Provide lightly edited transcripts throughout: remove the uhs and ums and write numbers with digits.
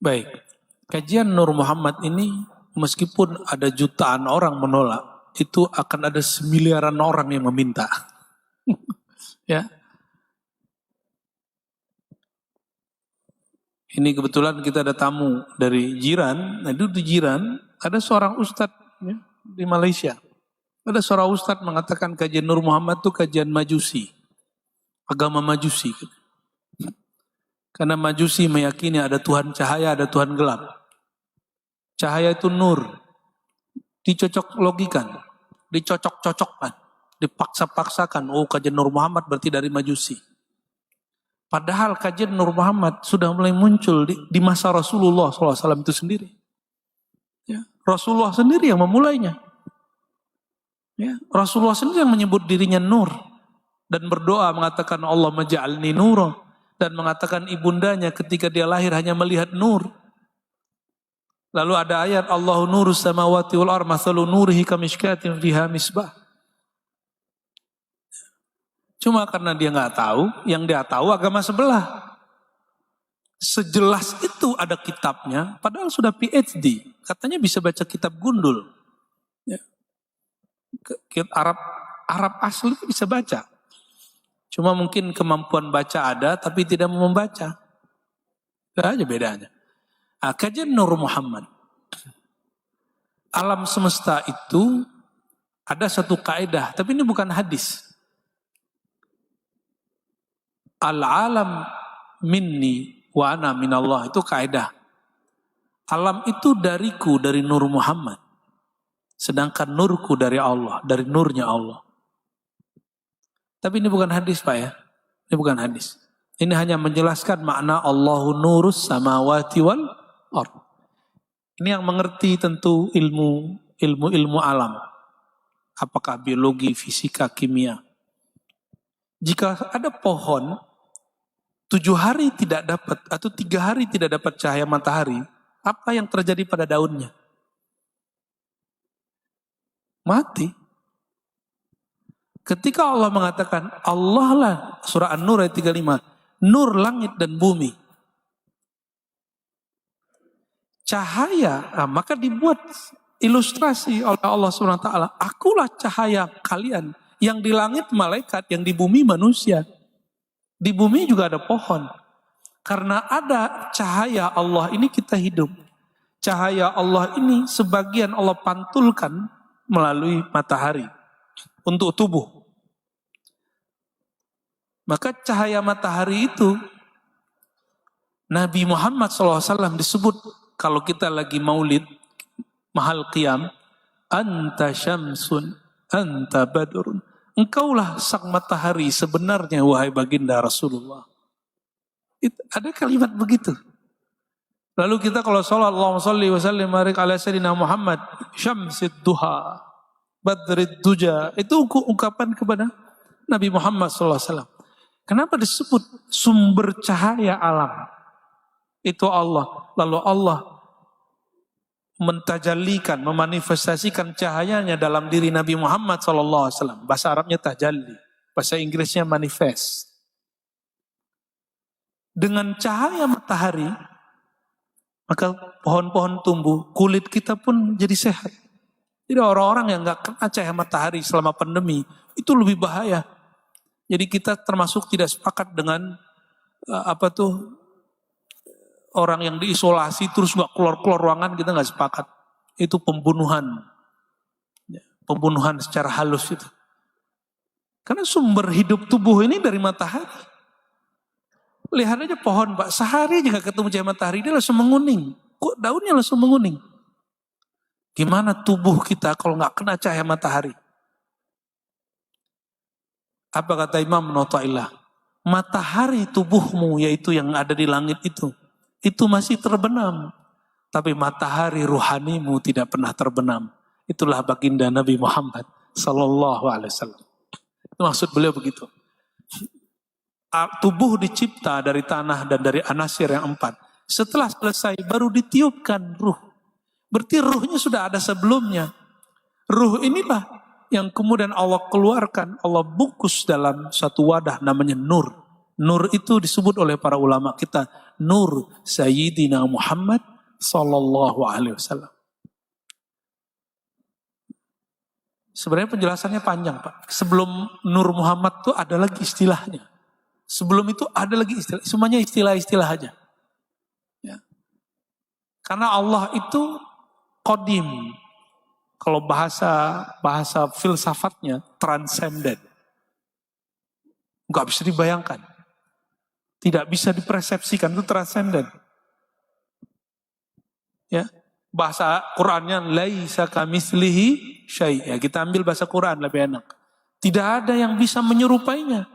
Baik, kajian Nur Muhammad ini meskipun ada jutaan orang menolak, itu akan ada semiliaran orang yang meminta. Ya, ini kebetulan kita ada tamu dari jiran. Nah, itu di jiran ada seorang ustadz ya, di Malaysia. Ada seorang ustadz mengatakan kajian Nur Muhammad itu kajian Majusi, agama Majusi. Karena Majusi meyakini ada Tuhan cahaya, ada Tuhan gelap. Cahaya itu nur, dicocok logikan, dicocok-cocokkan, dipaksa-paksakan. Oh, kajian Nur Muhammad berarti dari Majusi. Padahal kajian Nur Muhammad sudah mulai muncul di masa Rasulullah SAW itu sendiri. Ya, Rasulullah sendiri yang memulainya. Ya, Rasulullah sendiri yang menyebut dirinya Nur dan berdoa mengatakan Allah maj'alni nura, dan mengatakan ibundanya ketika dia lahir hanya melihat nur. Lalu ada ayat Allahu nurus samawati wal ardh mathalu nurihi kamishkatin fiha misbah. Cuma karena dia nggak tahu, yang dia tahu agama sebelah. Sejelas itu ada kitabnya, padahal sudah PhD. Katanya bisa baca kitab gundul. Ya. Arab asli bisa baca. Cuma mungkin kemampuan baca ada, tapi tidak mau membaca. Itu aja bedanya. Kajian Nur Muhammad. Alam semesta itu ada satu kaidah, tapi ini bukan hadis. Al-alam minni wa ana minallah, itu kaidah. Alam itu dariku, dari Nur Muhammad. Sedangkan nurku dari Allah, dari nurnya Allah. Tapi ini bukan hadis, Pak ya. Ini bukan hadis. Ini hanya menjelaskan makna Allahu nurus samawati wal ardh. Ini yang mengerti tentu ilmu alam. Apakah biologi, fisika, kimia. Jika ada pohon 7 hari tidak dapat atau 3 hari tidak dapat cahaya matahari, apa yang terjadi pada daunnya? Mati. Ketika Allah mengatakan, Allah lah, surah An-Nur ayat 35, nur langit dan bumi. Cahaya, maka dibuat ilustrasi oleh Allah SWT. Akulah cahaya kalian, yang di langit malaikat, yang di bumi manusia. Di bumi juga ada pohon. Karena ada cahaya Allah ini kita hidup. Cahaya Allah ini sebagian Allah pantulkan melalui matahari untuk tubuh. Maka cahaya matahari itu Nabi Muhammad SAW disebut kalau kita lagi maulid mahal qiyam, anta syamsun anta badrun, engkaulah sang matahari sebenarnya wahai baginda Rasulullah. Ada kalimat begitu. Lalu kita kalau sholat Allahumma sholli wa sallim barik ala sayyidina Muhammad syamsid duha badrid duja, itu ungkapan kepada Nabi Muhammad SAW. Kenapa disebut sumber cahaya alam? Itu Allah. Lalu Allah mentajallikan, memanifestasikan cahayanya dalam diri Nabi Muhammad SAW. Bahasa Arabnya tajalli, bahasa Inggrisnya manifest. Dengan cahaya matahari, maka pohon-pohon tumbuh, kulit kita pun jadi sehat. Jadi orang-orang yang gak kena cahaya matahari selama pandemi, itu lebih bahaya. Jadi kita termasuk tidak sepakat dengan orang yang diisolasi terus gak keluar-keluar ruangan, kita gak sepakat. Itu pembunuhan. Pembunuhan secara halus itu. Karena sumber hidup tubuh ini dari matahari. Lihat aja pohon, Pak, sehari aja gak ketemu cahaya matahari, dia langsung menguning. Kok daunnya langsung menguning? Gimana tubuh kita kalau gak kena cahaya matahari? Apa kata Imam Nawawi? Matahari tubuhmu, yaitu yang ada di langit itu masih terbenam. Tapi matahari ruhanimu tidak pernah terbenam. Itulah baginda Nabi Muhammad Sallallahu Alaihi Wasallam. Itu maksud beliau begitu. Tubuh dicipta dari tanah dan dari anasir yang 4. Setelah selesai baru ditiupkan ruh. Berarti ruhnya sudah ada sebelumnya. Ruh inilah yang kemudian Allah keluarkan, Allah bungkus dalam satu wadah namanya nur. Nur itu disebut oleh para ulama kita nur Sayyidina Muhammad sallallahu alaihi wasallam. Sebenarnya penjelasannya panjang, Pak. Sebelum Nur Muhammad itu ada lagi istilahnya. Sebelum itu ada lagi istilah. Semuanya istilah-istilah aja. Ya. Karena Allah itu qadim. Kalau bahasa filsafatnya transcendent. Nggak bisa dibayangkan. Tidak bisa dipersepsikan, itu transcendent. Ya. Bahasa Qur'annya laisa kamitslihi syai'. Ya, kita ambil bahasa Qur'an lebih enak. Tidak ada yang bisa menyerupainya.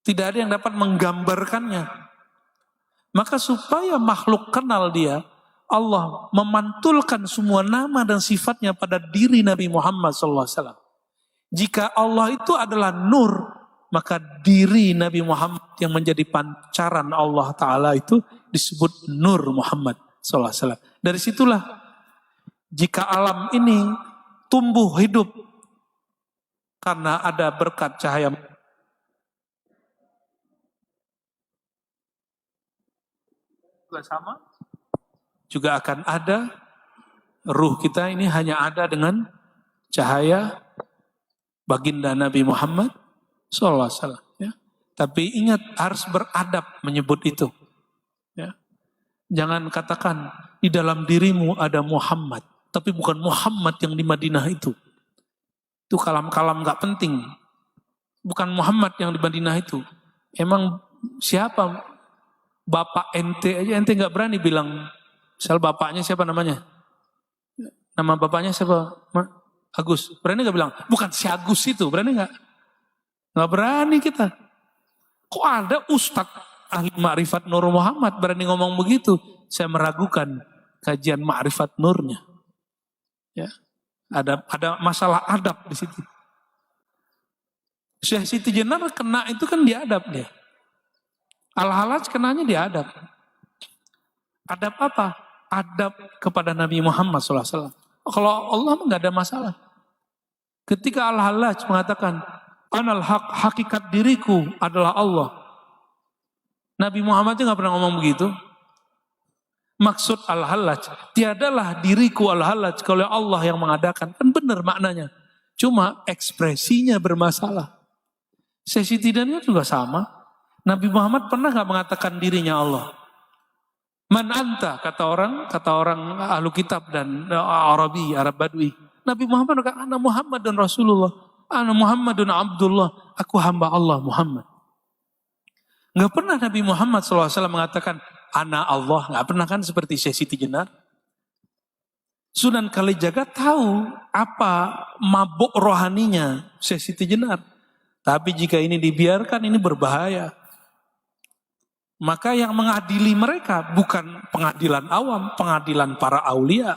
Tidak ada yang dapat menggambarkannya. Maka supaya makhluk kenal dia, Allah memantulkan semua nama dan sifatnya pada diri Nabi Muhammad SAW. Jika Allah itu adalah nur, maka diri Nabi Muhammad yang menjadi pancaran Allah Ta'ala itu disebut Nur Muhammad SAW. Dari situlah jika alam ini tumbuh hidup karena ada berkat cahaya sama, juga akan ada ruh kita ini hanya ada dengan cahaya baginda Nabi Muhammad SAW. Ya. Tapi ingat harus beradab menyebut itu. Ya. Jangan katakan di dalam dirimu ada Muhammad, tapi bukan Muhammad yang di Madinah itu. Itu kalam-kalam gak penting. Bukan Muhammad yang di Madinah itu. Emang siapa? Bapak ente aja, ente gak berani bilang. Misal bapaknya siapa namanya? Nama bapaknya siapa? Agus. Berani gak bilang? Bukan si Agus itu, berani gak? Gak berani kita. Kok ada ustadz ahli ma'rifat Nur Muhammad berani ngomong begitu? Saya meragukan kajian ma'rifat nurnya. Ya, ada masalah adab di situ. Syekh Siti Jenar kena itu kan diadab dia. Al-Halaj kenanya diadab. Adab apa? Adab kepada Nabi Muhammad SAW. Kalau Allah nggak ada masalah. Ketika Al-Halaj mengatakan, Anal haq, hakikat diriku adalah Allah. Nabi Muhammad itu nggak pernah ngomong begitu. Maksud Al-Halaj, tiadalah diriku Al-Halaj kalau Allah yang mengadakan. Kan benar maknanya. Cuma ekspresinya bermasalah. Sesi tidaknya juga sama. Nabi Muhammad pernah nggak mengatakan dirinya Allah? Man anta, kata orang ahlu kitab dan Arabi, Arab Badui. Nabi Muhammad kata, ana Muhammad dan Rasulullah. Ana Muhammadun Abdullah. Aku hamba Allah Muhammad. Nggak pernah Nabi Muhammad SAW mengatakan, ana Allah. Nggak pernah kan seperti Syekh Siti Jenar. Sunan Kalijaga tahu apa mabuk rohaninya Syekh Siti Jenar. Tapi jika ini dibiarkan, ini berbahaya. Maka yang mengadili mereka bukan pengadilan awam, pengadilan para aulia.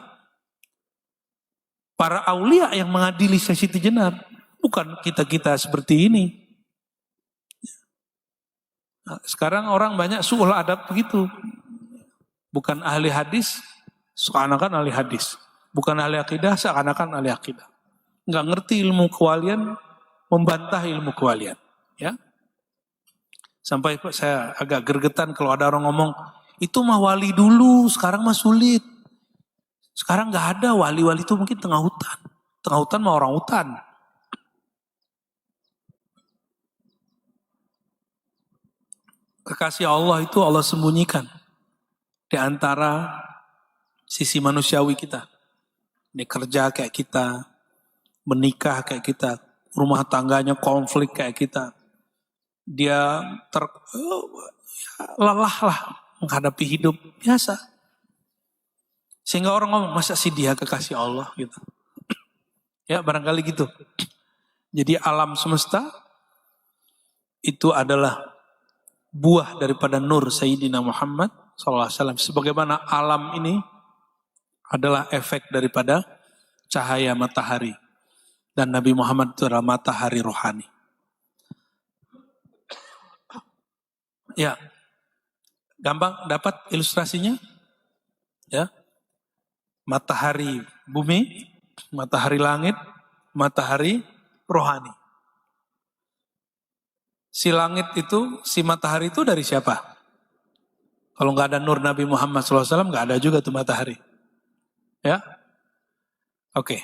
Para aulia yang mengadili Syekh Siti Jenar, bukan kita-kita seperti ini. Nah, sekarang orang banyak su'ul adab begitu. Bukan ahli hadis, seakan-akan ahli hadis. Bukan ahli akidah, seakan-akan ahli akidah. Nggak ngerti ilmu kewalian, membantah ilmu kewalian. Ya. Sampai saya agak gergetan kalau ada orang ngomong, itu mah wali dulu, sekarang mah sulit. Sekarang gak ada wali-wali itu mungkin tengah hutan. Tengah hutan mah orang hutan. Kekasih Allah itu Allah sembunyikan di antara sisi manusiawi kita. Ini kerja kayak kita, menikah kayak kita, rumah tangganya konflik kayak kita. Dia lelah lah menghadapi hidup biasa. Sehingga orang ngomong, masa sih dia kekasih Allah gitu. Ya barangkali gitu. Jadi alam semesta itu adalah buah daripada nur Sayyidina Muhammad SAW. Sebagaimana alam ini adalah efek daripada cahaya matahari. Dan Nabi Muhammad itu adalah matahari rohani. Ya, gampang dapat ilustrasinya? Ya, matahari bumi, matahari langit, matahari rohani. Si langit itu, si matahari itu dari siapa? Kalau nggak ada nur Nabi Muhammad SAW, nggak ada juga tuh matahari. Ya, oke.